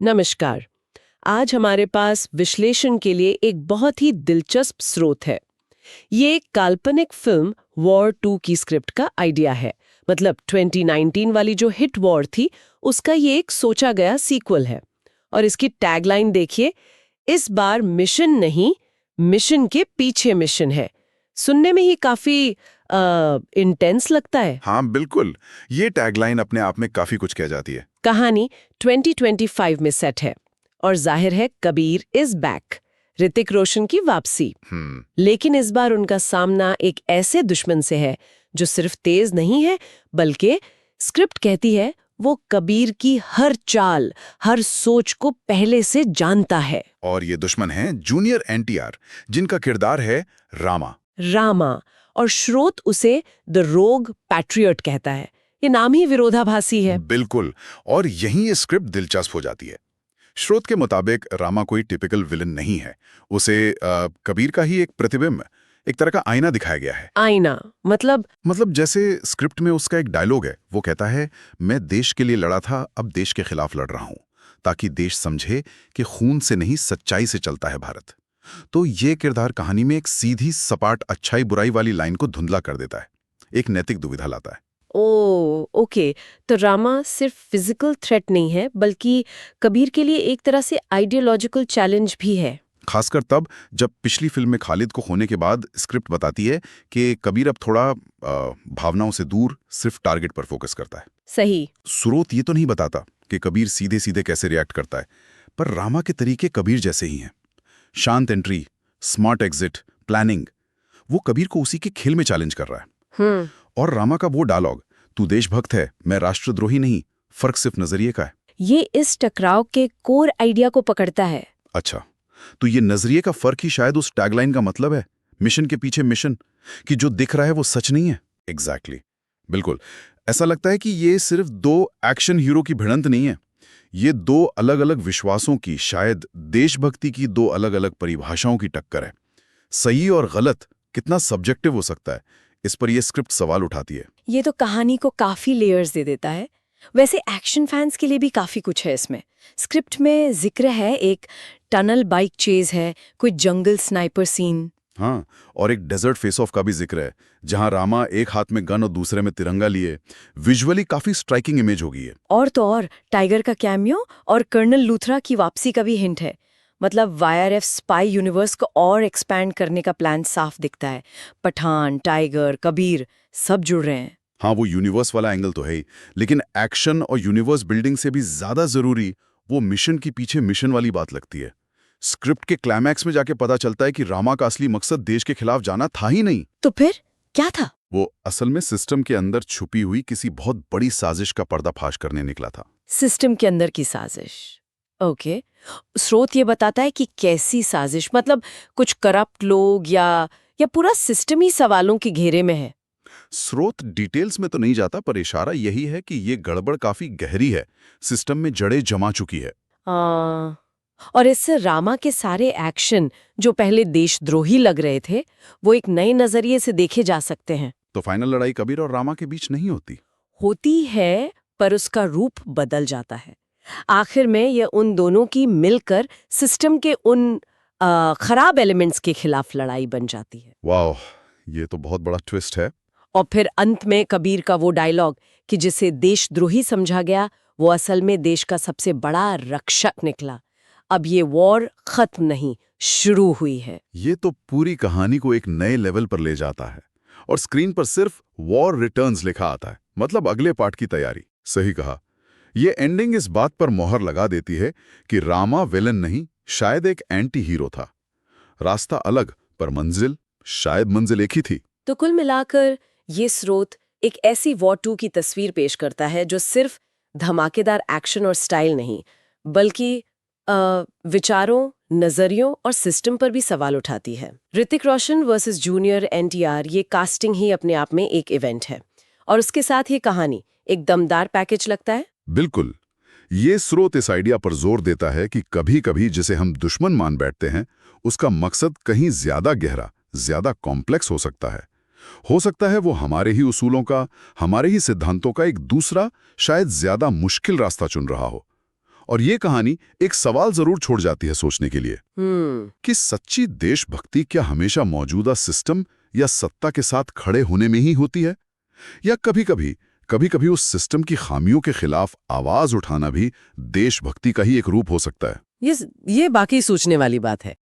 नमस्कार। आज हमारे पास विश्लेषण के लिए एक बहुत ही दिलचस्प स्रोत है। ये एक काल्पनिक फिल्म वॉर 2 की स्क्रिप्ट का आइडिया है। मतलब 2019 वाली जो हिट वॉर थी, उसका ये एक सोचा गया सीक्वल है। और इसकी टैगलाइन देखिए, इस बार मिशन नहीं, मिशन के पीछे मिशन है। सुनने में ही काफी इंटेंस लगता है। हाँ बिल्कुल, ये टैगलाइन अपने आप में काफी कुछ कह जाती है। कहानी 2025 में सेट है और जाहिर है कबीर इज बैक, ऋतिक रोशन की वापसी। लेकिन इस बार उनका सामना एक ऐसे दुश्मन से है जो सिर्फ तेज नहीं है, बल्कि स्क्रिप्ट कहती है वो कबीर की हर चाल, हर सोच को पहले से जानता है। और ये दुश्मन है जूनियर एनटीआर, जिनका किरदार है रामा। रामा, और स्रोत उसे द रोग पैट्रियट कहता है। ये नाम ही विरोधाभासी है। बिल्कुल, और यहीं ये स्क्रिप्ट दिलचस्प हो जाती है। स्रोत के मुताबिक रामा कोई टिपिकल विलन नहीं है। उसे कबीर का ही एक प्रतिबिंब, एक तरह का आईना दिखाया गया है। आईना मतलब जैसे स्क्रिप्ट में उसका एक डायलॉग है, वो कहता है, मैं देश के लिए लड़ा था, अब देश के खिलाफ लड़ रहा हूं, ताकि देश समझे कि खून से नहीं सच्चाई से चलता है भारत। तो ये किरदार कहानी में एक सीधी सपाट अच्छाई बुराई वाली लाइन को धुंधला कर देता है, एक नैतिक दुविधा लाता है। ओके। तो रामा सिर्फ फिजिकल थ्रेट नहीं है, बल्कि कबीर के लिए एक तरह से आइडियोलॉजिकल चैलेंज भी है। खासकर तब जब पिछली फिल्म में खालिद को खोने के बाद स्क्रिप्ट बताती है कि कबीर अब थोड़ा भावनाओं से दूर सिर्फ टारगेट पर फोकस करता है। सही। स्रोत ये तो नहीं बताता कि कबीर सीधे सीधे कैसे रिएक्ट करता है, पर रामा के तरीके कबीर जैसे ही हैं। शांत एंट्री, स्मार्ट एग्जिट, प्लानिंग, वो कबीर को उसी के खेल में चैलेंज कर रहा है। और रामा का वो डायलॉग, तू देशभक्त है, मैं राष्ट्रद्रोही नहीं, फर्क सिर्फ नजरिए का है, ये इस टकराव के कोर आइडिया को पकड़ता है। अच्छा, तो ये नजरिए का फर्क ही शायद उस टैगलाइन का मतलब है, मिशन के पीछे मिशन, कि जो दिख रहा है वो सच नहीं है। एग्जैक्टली, बिल्कुल। ऐसा लगता है कि ये सिर्फ दो एक्शन हीरो की भिड़ंत नहीं है, ये दो अलग अलग विश्वासों की, शायद देशभक्ति की दो अलग अलग परिभाषाओं की टक्कर है। सही और गलत कितना सब्जेक्टिव हो सकता है, इस पर यह स्क्रिप्ट सवाल उठाती है। ये तो कहानी को काफी लेयर्स दे देता है। वैसे एक्शन फैंस के लिए भी काफी कुछ है इसमें। स्क्रिप्ट में जिक्र है एक टनल बाइक चेज है, कोई जंगल स्नाइपर सीन। हाँ, और एक डेजर्ट फेस ऑफ का भी जिक्र है, जहां रामा एक हाथ में गन और दूसरे में तिरंगा लिए। विजुअली काफी स्ट्राइकिंग इमेज हो गई है। और तो और टाइगर का कैमियो और कर्नल लूथरा की वापसी का भी हिंट है। मतलब वाईआरएफ स्पाई यूनिवर्स को और एक्सपैंड करने का प्लान साफ दिखता है। पठान, टाइगर, कबीर सब जुड़ रहे हैं। हाँ, वो यूनिवर्स वाला एंगल तो है ही, लेकिन एक्शन और यूनिवर्स बिल्डिंग से भी ज्यादा जरूरी वो मिशन के पीछे मिशन वाली बात लगती है। स्क्रिप्ट के क्लाइमैक्स में जाके पता चलता है कि रामा का असली मकसद देश के खिलाफ जाना था ही नहीं। तो फिर क्या था? वो असल में सिस्टम के अंदर छुपी हुई किसी बहुत बड़ी साजिश का पर्दाफाश करने निकला था। सिस्टम के अंदर की साजिश। ओके। स्रोत ये बताता है कि कैसी साजिश, मतलब कुछ करप्ट लोग या पूरा सिस्टम ही सवालों के घेरे में है। स्रोत डिटेल्स में तो नहीं जाता, पर इशारा यही है कि ये गड़बड़ काफी गहरी है, सिस्टम में जड़ें जमा चुकी है। और इससे रामा के सारे एक्शन जो पहले देशद्रोही लग रहे थे, वो एक नए नजरिए से देखे जा सकते हैं। तो फाइनल लड़ाई कबीर और रामा के बीच नहीं होती है, पर उसका रूप बदल जाता है। आखिर में ये उन दोनों की मिलकर सिस्टम के उन खराब एलिमेंट्स के खिलाफ लड़ाई बन जाती है। वाह, ये तो बहुत बड़ा ट्विस्ट है। और फिर अंत में कबीर का वो डायलॉग कि जिसे देशद्रोही समझा गया, वो असल में देश का सबसे बड़ा रक्षक निकला। अब ये वॉर खत्म नहीं, शुरू हुई है। ये तो पूरी कहानी को एक नए लेवल पर ले जाता है, और स्क्रीन पर सिर्फ वॉर रिटर्न्स लिखा आता है, मतलब अगले पार्ट की तैयारी। सही कहा। ये एंडिंग इस बात पर मोहर लगा देती है कि रामा विलन नहीं, शायद एक एंटी हीरो था। रास्ता अलग, पर मंजिल शायद मंजिल एक ही थी। तो कुल मिलाकर ये स्रोत एक ऐसी वॉर 2 की तस्वीर पेश करता है जो सिर्फ धमाकेदार एक्शन और स्टाइल नहीं, बल्कि विचारों, नजरियों और सिस्टम पर भी सवाल उठाती है। ऋतिक रोशन वर्सेस जूनियर एनटीआर, ये कास्टिंग ही अपने आप में एक इवेंट है, और उसके साथ ये कहानी एक दमदार पैकेज लगता है। बिल्कुल। ये स्रोत इस आइडिया पर जोर देता है कि कभी-कभी जिसे हम दुश्मन मान बैठते हैं, उसका मकसद कहीं ज्यादा गहरा, ज्यादा कॉम्प्लेक्स हो सकता है। हो सकता है वो हमारे ही उसूलों का, हमारे ही सिद्धांतों का एक दूसरा, शायद ज्यादा मुश्किल रास्ता चुन रहा हो। और ये कहानी एक सवाल जरूर छोड़ जाती है सोचने के लिए कि सच्ची देशभक्ति क्या हमेशा मौजूदा सिस्टम या सत्ता के साथ खड़े होने में ही होती है, या कभी-कभी उस सिस्टम की खामियों के खिलाफ आवाज उठाना भी देशभक्ति का ही एक रूप हो सकता है। ये बाकी सोचने वाली बात है।